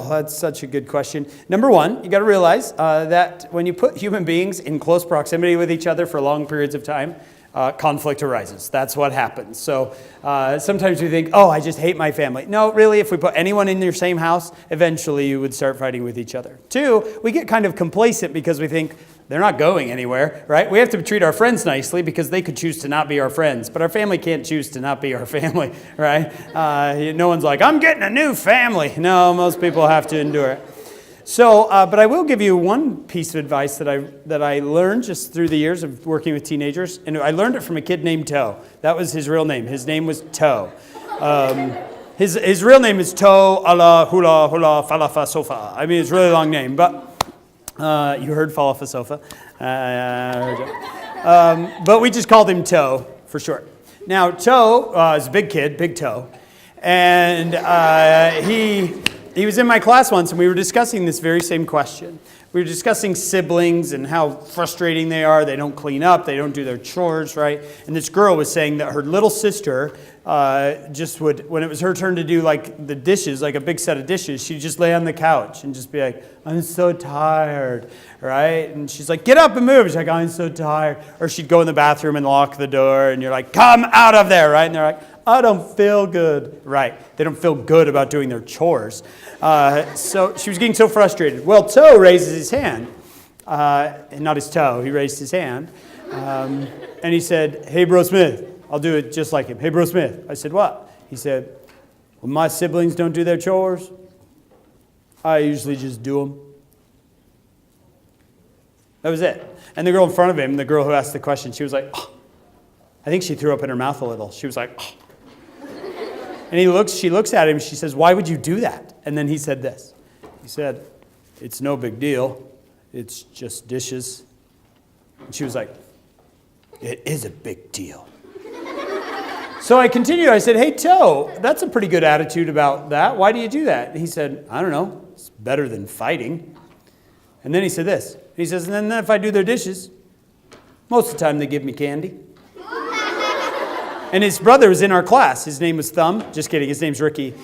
Well, that's such a good question. Number one, you got to realize that when you put human beings in close proximity with each other for long periods of time, conflict arises. That's what happens. So sometimes we think, oh, I just hate my family. No, really, if we put anyone in your same house, eventually you would start fighting with each other. Two, we get kind of complacent because we think they're not going anywhere, right? We have to treat our friends nicely because they could choose to not be our friends, but our family can't choose to not be our family, right? No one's like, I'm getting a new family. No, most people have to endure it. So, but I will give you one piece of advice that I learned just through the years of working with teenagers, and I learned it from a kid named Toe. That was his real name. His name was Toe. His real name is Toe ala hula hula falafa sofa. I mean, it's a really long name, but you heard falafa sofa. But we just called him Toe for short. Now, Toe is a big kid, Big Toe, and he was in my class once, and we were discussing this very same question. We were discussing siblings and how frustrating they are. They don't clean up. They don't do their chores, right? And this girl was saying that her little sister just would, when it was her turn to do like the dishes, like a big set of dishes, she'd just lay on the couch and just be like, I'm so tired, right? And she's like, get up and move. She's like, I'm so tired. Or she'd go in the bathroom and lock the door, and you're like, come out of there, right? And they're like, I don't feel good. Right. They don't feel good about doing their chores. So she was getting so frustrated. Well, Toe raises his hand. And not his toe. He raised his hand. And he said, hey, Bro Smith. I'll do it just like him. Hey, Bro Smith. I said, what? He said, when my siblings don't do their chores, I usually just do them. That was it. And the girl in front of him, the girl who asked the question, she was like, oh. I think she threw up in her mouth a little. She was like, oh. And she looks at him, she says, why would you do that? And then he said this. He said, it's no big deal. It's just dishes. And she was like, it is a big deal. So I continued. I said, hey, Toe, that's a pretty good attitude about that. Why do you do that? And he said, I don't know. It's better than fighting. And then he said this. He says, and then if I do their dishes, most of the time they give me candy. And his brother was in our class. His name was Thumb. Just kidding. His name's Ricky.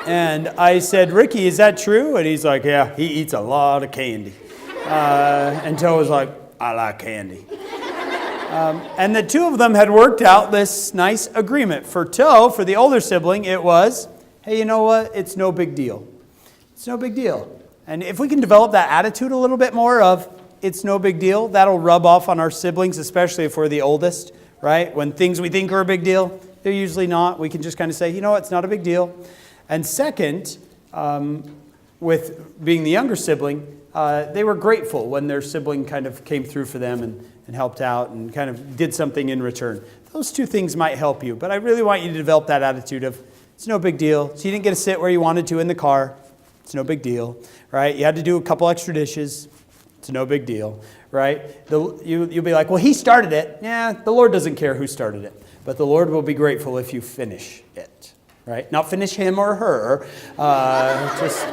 And I said, Ricky, is that true? And he's like, yeah, he eats a lot of candy. And Toe was like, I like candy. And the two of them had worked out this nice agreement. For Toe, for the older sibling, it was, hey, you know what? It's no big deal. It's no big deal. And if we can develop that attitude a little bit more of, it's no big deal, that'll rub off on our siblings, especially if we're the oldest. Right? When things we think are a big deal, they're usually not. We can just kind of say, you know what, it's not a big deal. And second, with being the younger sibling, they were grateful when their sibling kind of came through for them and helped out and kind of did something in return. Those two things might help you, but I really want you to develop that attitude of, it's no big deal. So you didn't get to sit where you wanted to in the car. It's no big deal, right? You had to do a couple extra dishes. It's no big deal, right? You'll be like, well, he started it. Yeah, the Lord doesn't care who started it. But the Lord will be grateful if you finish it, right? Not finish him or her. Just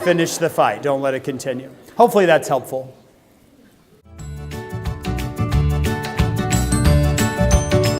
finish the fight. Don't let it continue. Hopefully that's helpful.